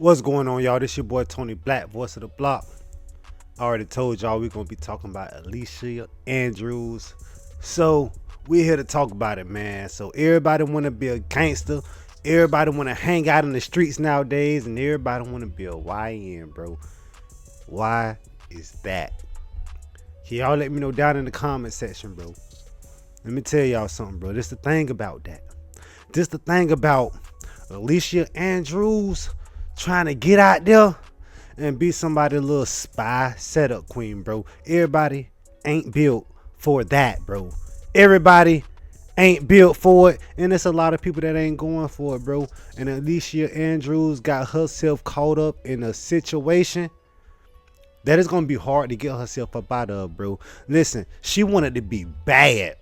What's going on, y'all? This your boy Tony Black, voice of the block. I already told y'all we're gonna be talking about Alicia Andrews. So we're here to talk about it, man. So everybody wanna be a gangster, everybody wanna hang out in the streets nowadays, and everybody wanna be a YN, bro. Why is that? Can y'all let me know down in the comment section, bro? Let me tell y'all something, bro. This the thing about that. This the thing about Alicia Andrews trying to get out there and be somebody's little spy setup queen, bro. Everybody ain't built for that, bro. Everybody ain't built for it, and there's a lot of people that ain't going for it, bro. And Alicia Andrews got herself caught up in a situation that is gonna be hard to get herself up out of, bro. Listen, she wanted to be bad.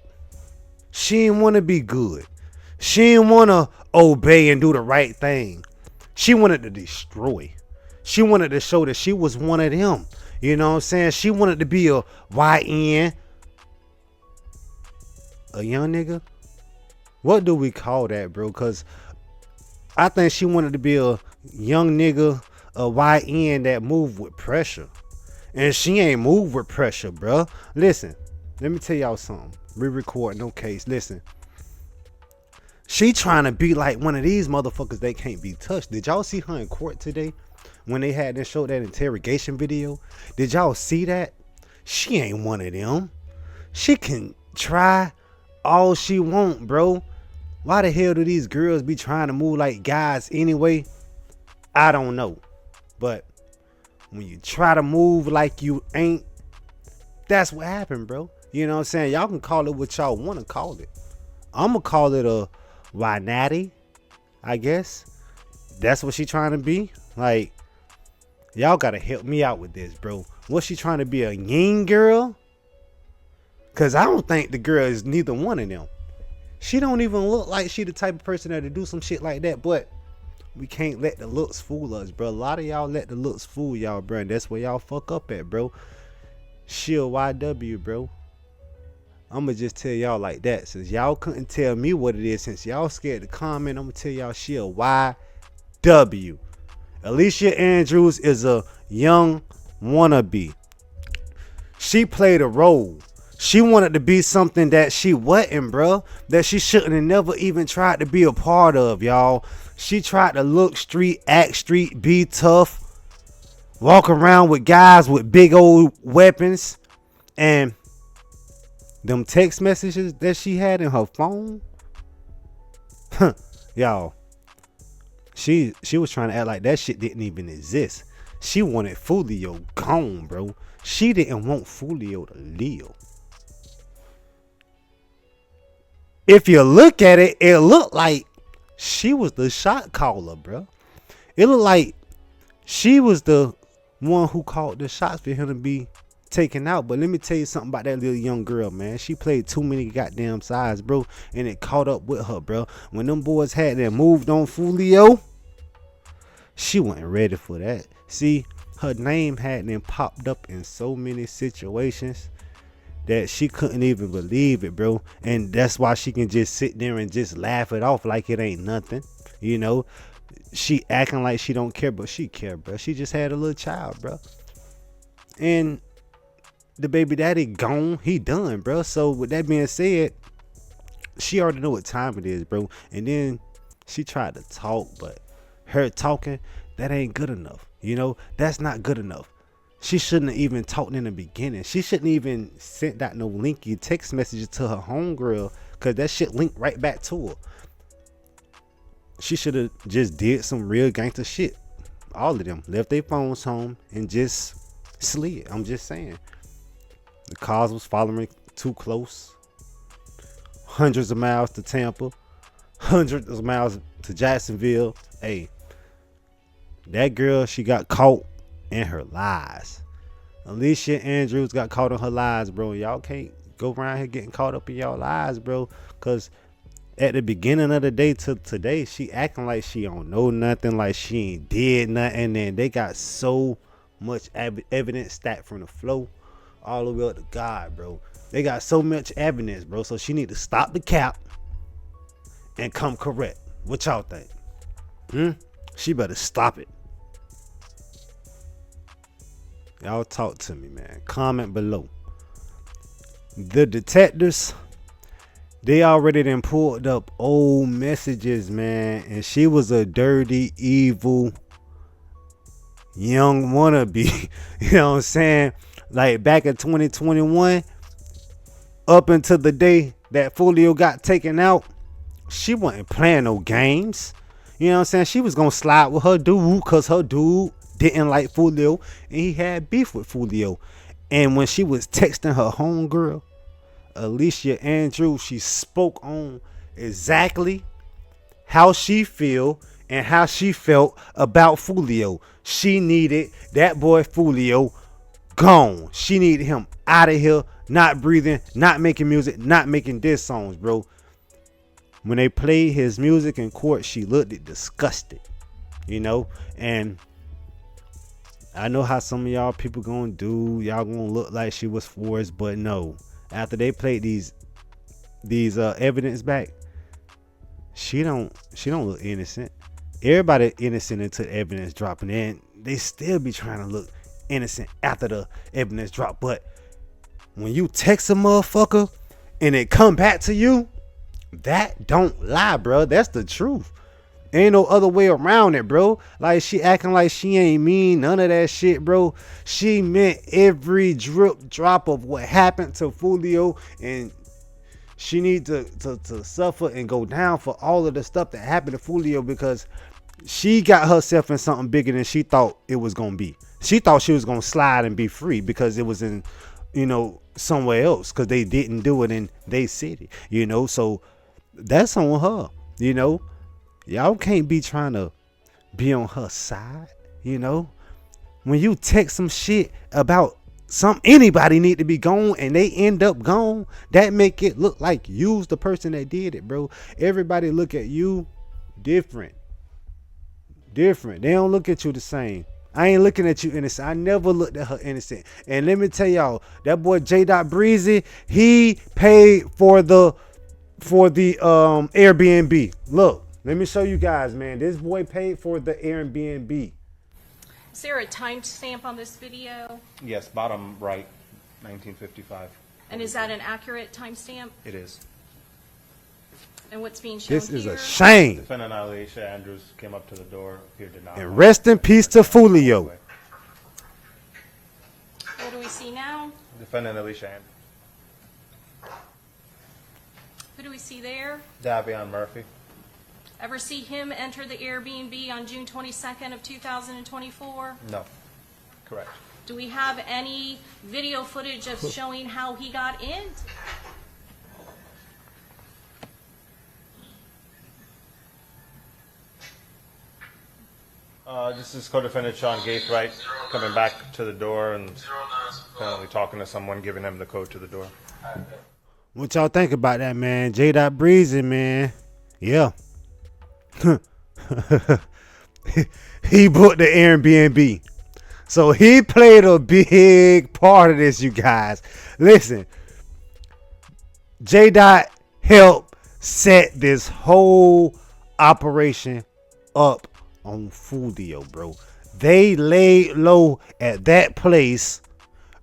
She didn't want to be good. She didn't want to obey and do the right thing. She wanted to destroy. She wanted to show that she was one of them. You know what I'm saying? She wanted to be a YN. A young nigga? What do we call that, bro? Because I think she wanted to be a young nigga, a YN that moved with pressure. And she ain't moved with pressure, bro. Listen, let me tell y'all something. Re-record, no case. Listen. She trying to be like one of these motherfuckers that can't be touched. Did y'all see her in court today when they had to show that interrogation video? Did y'all see that? She ain't one of them. She can try all she want, bro. Why the hell do these girls be trying to move like guys anyway? I don't know. But when you try to move like you ain't, that's what happened, bro. You know what I'm saying? Y'all can call it what y'all want to call it. I'm going to call it a why natty, I guess. That's what she trying to be. Like, y'all gotta help me out with this, bro. Was she trying to be a yin girl? Cause I don't think the girl is neither one of them. She don't even look like she the type of person that to do some shit like that. But we can't let the looks fool us, bro. A lot of y'all let the looks fool y'all, bro. And that's where y'all fuck up at, bro. She a YW, bro. I'ma just tell y'all like that. Since y'all couldn't tell me what it is, since y'all scared to comment, I'ma tell y'all she a YW. Alicia Andrews is a young wannabe. She played a role. She wanted to be something that she wasn't, bro. That she shouldn't have never even tried to be a part of, y'all. She tried to look street, act street, be tough, walk around with guys with big old weapons, and them text messages that she had in her phone, y'all, she was trying to act like that shit didn't even exist. She wanted Foolio gone, bro. She didn't want Foolio to live. If you look at it, it looked like she was the shot caller, bro. It looked like she was the one who called the shots for him to be taken out. But let me tell you something about that little young girl, man. She played too many goddamn sides, bro, and it caught up with her, bro. When them boys had that moved on Foolio, she wasn't ready for that. See, her name had then popped up in so many situations that she couldn't even believe it, bro. And that's why she can just sit there and just laugh it off like it ain't nothing. You know, she acting like she don't care, but she care, bro. She just had a little child, bro. And the baby daddy gone, he done, bro. So with that being said, she already know what time it is, bro. And then she tried to talk, but her talking, that ain't good enough. You know, that's not good enough. She shouldn't have even talked in the beginning. She shouldn't even sent out no linky text messages to her homegirl, cause that shit linked right back to her. She should have just did some real gangster shit. All of them left their phones home and just slid. I'm just saying. The cars was following too close. Hundreds of miles to Tampa. Hundreds of miles to Jacksonville. Hey, that girl, she got caught in her lies. Alicia Andrews got caught in her lies, bro. Y'all can't go around here getting caught up in y'all lies, bro. Because at the beginning of the day to today, she acting like she don't know nothing, like she ain't did nothing. And they got so much evidence stacked from the flow all the way up to God, bro. They got so much evidence, bro. So she need to stop the cap and come correct. What y'all think? She better stop it. Y'all talk to me, man. Comment below. The detectives, they already done pulled up old messages, man. And she was a dirty, evil, young wannabe. You know what I'm saying? Like back in 2021, up until the day that Foolio got taken out, she wasn't playing no games. You know what I'm saying? She was going to slide with her dude because her dude didn't like Foolio and he had beef with Foolio. And when she was texting her homegirl, Alicia Andrews, she spoke on exactly how she feel and how she felt about Foolio. She needed that boy Foolio gone. She needed him out of here, not breathing, not making music, not making diss songs, bro. When they played his music in court, she looked disgusted, you know. And I know how some of y'all people gonna do. Y'all gonna look like she was forced, but no. After they played these evidence back, she don't look innocent. Everybody innocent until evidence dropping, and they still be trying to look innocent after the evidence drop. But when you text a motherfucker and it come back to you, that don't lie, bro. That's the truth. Ain't no other way around it, bro. Like, she acting like she ain't mean none of that shit, bro. She meant every drop of what happened to Foolio, and she need to suffer and go down for all of the stuff that happened to Foolio, because she got herself in something bigger than she thought it was gonna be. She thought she was gonna slide and be free because it was in, you know, somewhere else, because they didn't do it in they city, you know. So that's on her, you know. Y'all can't be trying to be on her side, you know. When you text some shit about anybody need to be gone and they end up gone, that make it look like you's the person that did it, bro. Everybody look at you different. They don't look at you the same. I ain't looking at you innocent. I never looked at her innocent. And let me tell y'all, that boy Jdot Breezy, he paid for the Airbnb. Look, let me show you guys, man. This boy paid for the Airbnb. Is there a timestamp on this video? Yes, bottom right, 1955. And is that an accurate timestamp? It is. And what's being shown This is here? a shame. Defendant Alicia Andrews came up to the door, appeared to not. And rest in peace to Foolio. What do we see now? Defendant Alicia Andrews. Who do we see there? Davion Murphy. Ever see him enter the Airbnb on June 22nd of 2024? No. Correct. Do we have any video footage of showing how he got in? This is co-defendant Sean Gaithright coming back to the door and apparently talking to someone, giving him the code to the door. What y'all think about that, man? Jdot Breezy, man. Yeah. He booked the Airbnb. So he played a big part of this, you guys. Listen. Jdot helped set this whole operation up on Foolio, bro. They laid low at that place,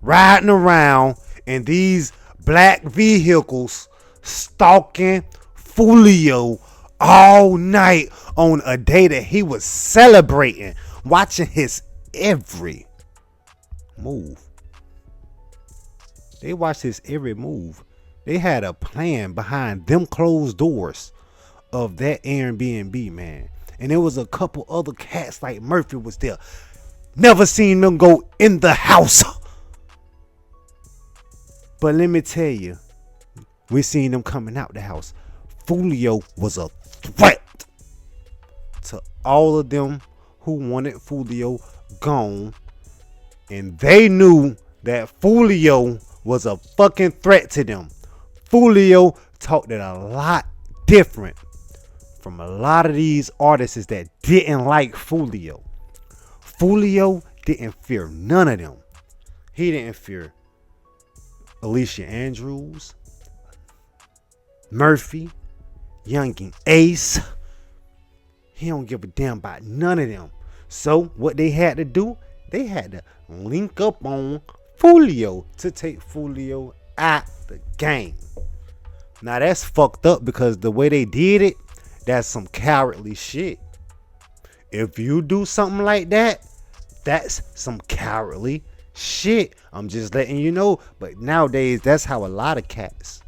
riding around in these black vehicles, stalking Foolio all night on a day that he was celebrating, watching his every move. They watched his every move. They had a plan behind them closed doors of that Airbnb, man. And there was a couple other cats like Murphy was there. Never seen them go in the house. But let me tell you, we seen them coming out the house. Foolio was a threat to all of them who wanted Foolio gone. And they knew that Foolio was a fucking threat to them. Foolio talked it a lot different from a lot of these artists that didn't like Foolio. Foolio didn't fear none of them. He didn't fear Alicia Andrews, Murphy, Yungreen, Ace. He don't give a damn about none of them. So what they had to do, They had to link up on Foolio to take Foolio out the game. Now that's fucked up because the way they did it, that's some cowardly shit. If you do something like that, that's some cowardly shit. I'm just letting you know. But nowadays, that's how a lot of cats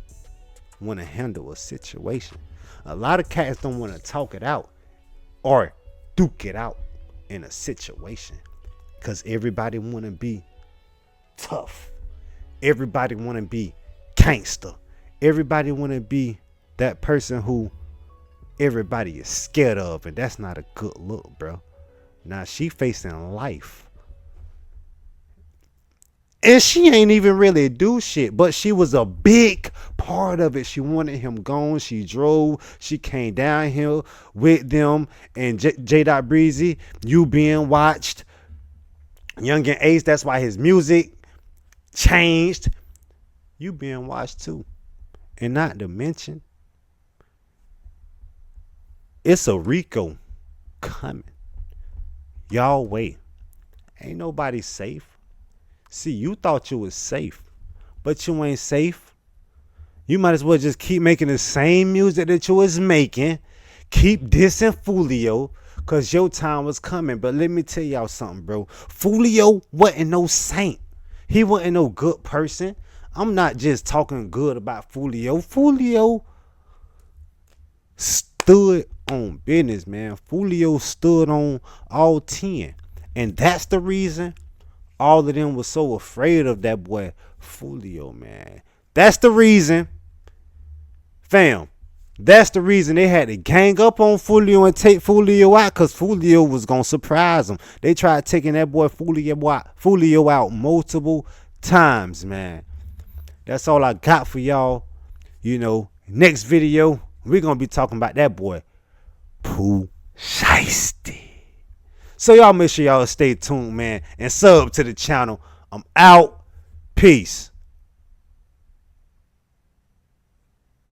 want to handle a situation. A lot of cats don't want to talk it out or duke it out in a situation because everybody want to be tough. Everybody want to be gangster. Everybody want to be that person who everybody is scared of, and that's not a good look, bro. Now she facing life. And she ain't even really do shit, but she was a big part of it. She wanted him gone. She drove. She came down here with them and Jdot Breezy. You being watched. Young and Ace, that's why his music changed. You being watched too. And not to mention, it's a Rico coming. Y'all wait. Ain't nobody safe. See, you thought you was safe, but you ain't safe. You might as well just keep making the same music that you was making. Keep dissing Foolio, because your time was coming. But let me tell y'all something, bro. Foolio wasn't no saint. He wasn't no good person. I'm not just talking good about Foolio. Foolio stood on business, man. Foolio stood on all 10. And that's the reason all of them was so afraid of that boy Foolio, man. That's the reason, fam. That's the reason they had to gang up on Foolio and take Foolio out, because Foolio was going to surprise them. They tried taking that boy Foolio out multiple times, man. That's all I got for y'all. You know, next video, we're going to be talking about that boy, Pooh Shiesty. So y'all make sure y'all stay tuned, man, and sub to the channel. I'm out. Peace.